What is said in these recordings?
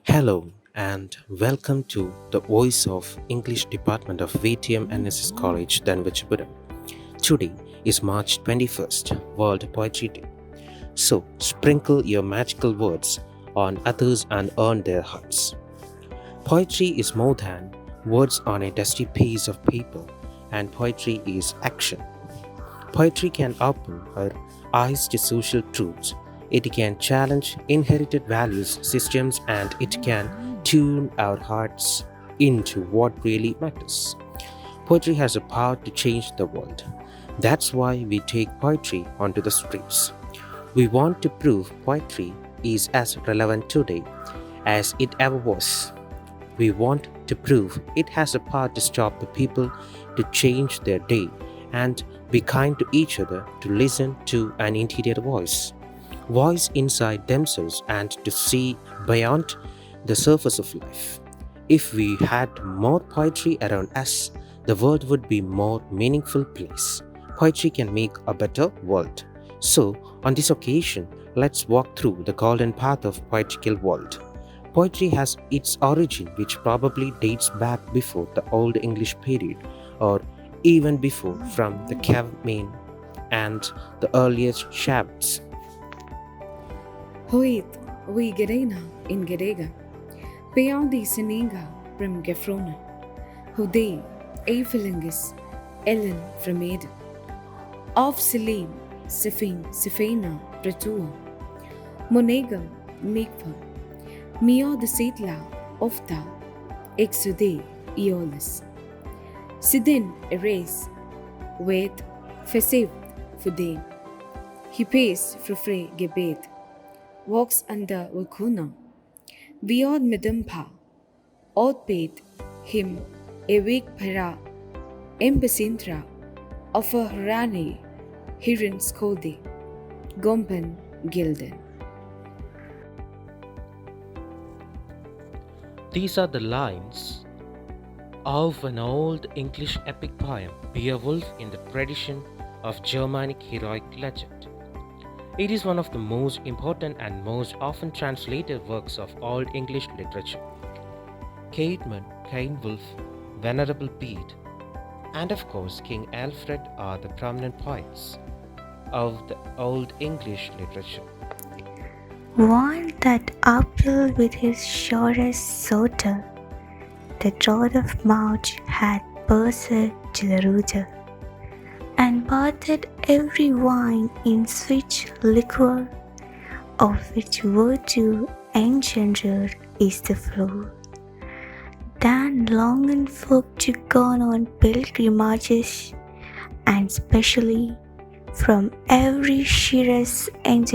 Hello and welcome to the Voice of English Department of VTM NSS College, Dhanuvachapuram. Today is March 21st, World Poetry Day. So sprinkle your magical words on others and earn their hearts. Poetry is more than words on a dusty piece of paper, and poetry is action. Poetry can open our eyes to social truths. It can challenge inherited values systems and it can tune our hearts into what really matters. Poetry has a power to change the world. That's why we take poetry onto the streets. We want to prove poetry is as relevant today as it ever was. We want to prove it has the power to stop the people, to change their day, and be kind to each other, to listen to an interior voice inside themselves, and to see beyond the surface of life. If we had more poetry around us, the world would be a more meaningful place. Poetry can make a better world. So, on this occasion, let's walk through the golden path of poetical world. Poetry has its origin, which probably dates back before the Old English period, or even before from the cavemen and the earliest shabs. Hoyt, we gerena in gerega, Peadi sininga from Gefrona, Hode, Evelingis, Ellen from Eden, of Selim, Sifena, Pratua, Monegam, Mikva, Mio the Sitla, Ofta, Exude, Eolus, Sidin, erase, Wait, Fesev, Fude, he pays for free gebet, walks under Wakuna, Viod Medampa, Outpaid, him, Awake Para, Embasintra, of a Harani, Hirin Skode, Gompan Gilden. These are the lines of an old English epic poem, Beowulf, in the tradition of Germanic heroic legend. It is one of the most important and most often translated works of Old English literature. Caedmon, Cainwulf, Venerable Bede, and of course King Alfred are the prominent poets of the Old English literature. One that uphill with his shortest sorter, the drought of March had burst to the rooter, and bathed every vine in sweet liquor, of which virtue engendered is the flow. Then longing folk to gone on pilgrimages, and specially from every sheerest end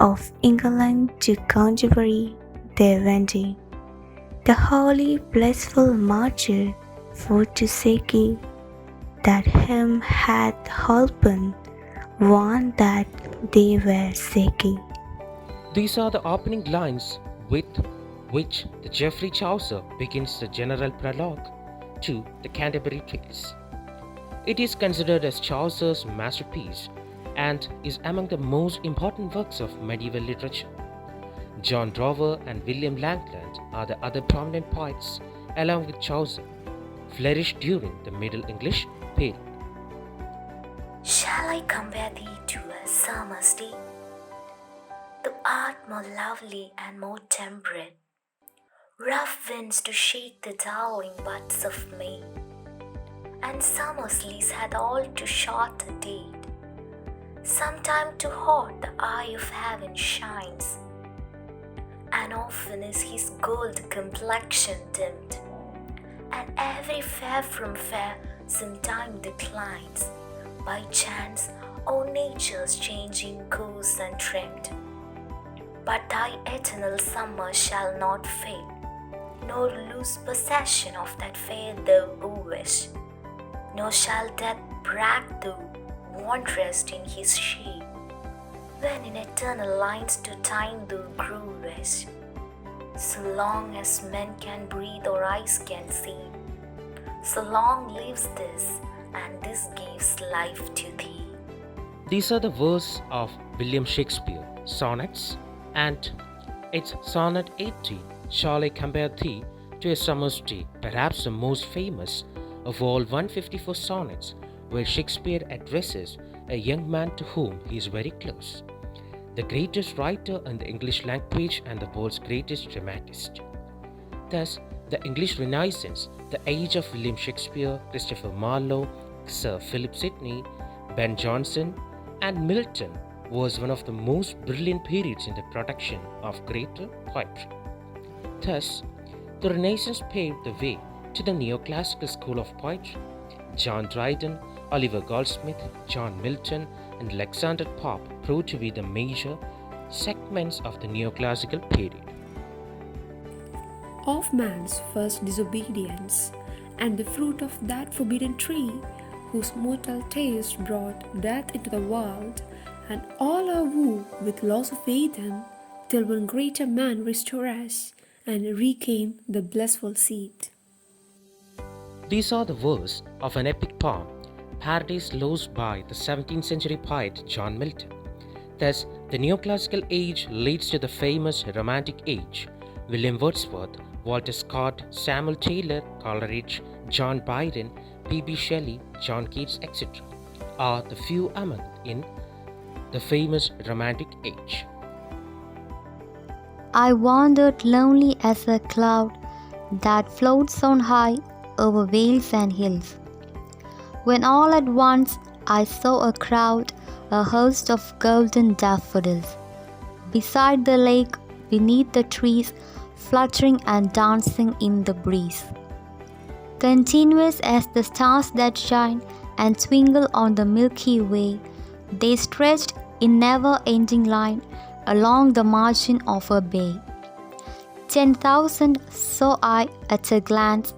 of England to Canterbury they went. The holy blissful martyr for to sake that him hath holpen, one that they were sake. These are the opening lines with which the Geoffrey Chaucer begins the general prologue to the Canterbury Tales. It is considered as Chaucer's masterpiece and is among the most important works of medieval literature. John Drover and William Langland are the other prominent poets, along with Chaucer, flourished during the Middle English period. Shall I compare thee to a summer's day? Thou art more lovely and more temperate, rough winds to shake the towering buds of May, and summer's lease hath all too short a date. Sometime too hot the eye of heaven shines, and often is his gold complexion dimmed, and every fair from fair sometime declines, by chance or nature's changing course and trimmed. But thy eternal summer shall not fade, nor lose possession of that fair thou owest, nor shall death brag thou wanderest in his shade, when in eternal lines to time thou growest. So long as men can breathe or eyes can see, so long lives this, and this gives life to thee. These are the verses of William Shakespeare, sonnets, and it's Sonnet 18 shall I compare thee to a summer's day, perhaps the most famous of all 154 sonnets, where Shakespeare addresses a young man to whom he is very close, the greatest writer in the English language and the world's greatest dramatist. Thus, the English Renaissance, the age of William Shakespeare, Christopher Marlowe, Sir Philip Sidney, Ben Jonson, and Milton, was one of the most brilliant periods in the production of greater poetry. Thus, the Renaissance paved the way to the neoclassical school of poetry. John Dryden, Oliver Goldsmith, John Milton, and Alexander Pope proved to be the major segments of the neoclassical period. Of man's first disobedience, and the fruit of that forbidden tree, whose mortal taste brought death into the world, and all are woo with loss of Eden, till one greater man restore us, and reclaim the blissful seed. These are the verses of an epic poem, Paradise Lost by the 17th century poet John Milton. Thus, the neoclassical age leads to the famous Romantic age. William Wordsworth, Walter Scott, Samuel Taylor, Coleridge, John Byron, P.B. Shelley, John Keats, etc. are the few among in the famous Romantic age. I wandered lonely as a cloud that floats on high over vales and hills, when all at once I saw a crowd, a host of golden daffodils, beside the lake, beneath the trees, fluttering and dancing in the breeze. Continuous as the stars that shine and twinkle on the Milky Way, they stretched in never-ending line along the margin of a bay. 10,000 saw I at a glance,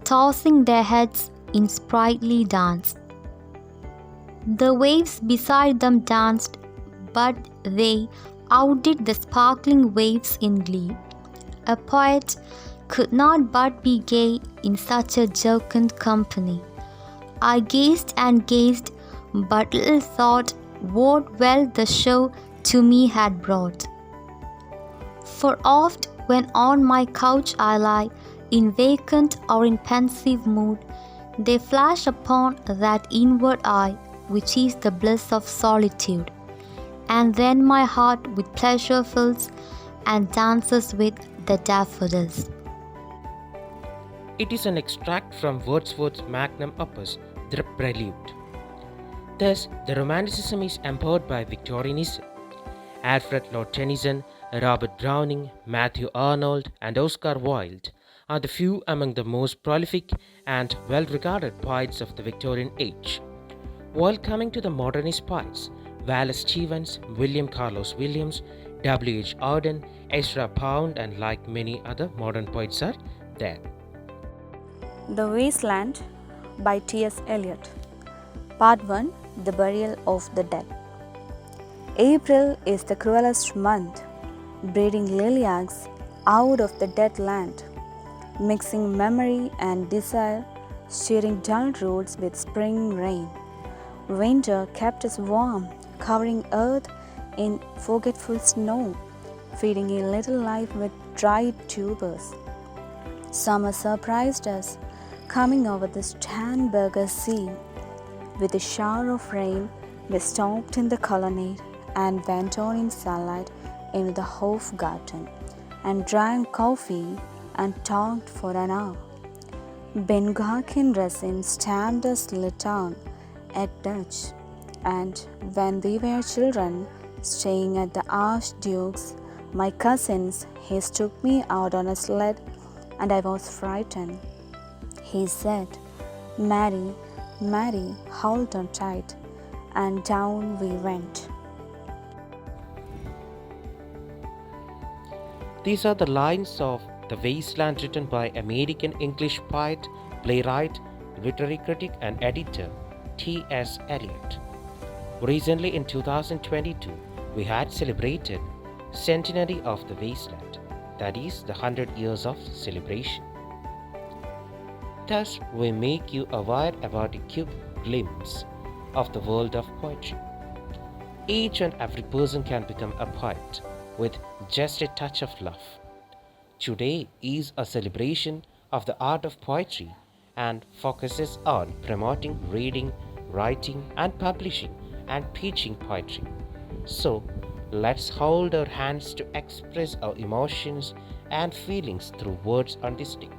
tossing their heads in sprightly dance. The waves beside them danced, but they outdid the sparkling waves in glee. A poet could not but be gay in such a jocund company. I gazed and gazed, but little thought what well the show to me had brought. For oft when on my couch I lie, in vacant or in pensive mood, they flash upon that inward eye, which is the bliss of solitude. And then my heart with pleasure fills and dances with the daffodils. It is an extract from Wordsworth's magnum opus, The Prelude. Thus, the Romanticism is empowered by Victorianism. Alfred Lord Tennyson, Robert Browning, Matthew Arnold, and Oscar Wilde are the few among the most prolific and well-regarded poets of the Victorian age. While coming to the modernist poets, Wallace Stevens, William Carlos Williams, W. H. Auden, Ezra Pound, and like many other modern poets are there. The Wasteland by T.S. Eliot. Part 1. The Burial of the Dead. April is the cruelest month, breeding lilacs out of the dead land, mixing memory and desire, steering dull roads with spring rain. Winter kept us warm, covering earth in forgetful snow, feeding a little life with dried tubers. Summer surprised us, coming over the Starnberger Sea. With a shower of rain, we stopped in the colonnade and went on in sunlight into the Hofgarten and drank coffee and talked for an hour. Ben-Gurkin resin stamped us Litauen at Dutch, and when we were children, staying at the Archduke's, my cousins, he took me out on a sled and I was frightened. He said, "Mary, Mary, hold on tight," and down we went. These are the lines of The Wasteland written by American English poet, playwright, literary critic, and editor T.S. Eliot. Recently in 2022, we had celebrated centenary of the Wasteland, that is the 100 years of celebration. Thus, we make you aware about a quick glimpse of the world of poetry. Each and every person can become a poet with just a touch of love. Today is a celebration of the art of poetry and focuses on promoting reading, writing, and publishing and teaching poetry. So, let's hold our hands to express our emotions and feelings through words on this day.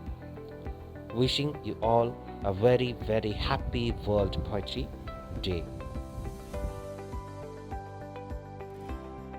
Wishing you all a very, very happy World Poetry Day.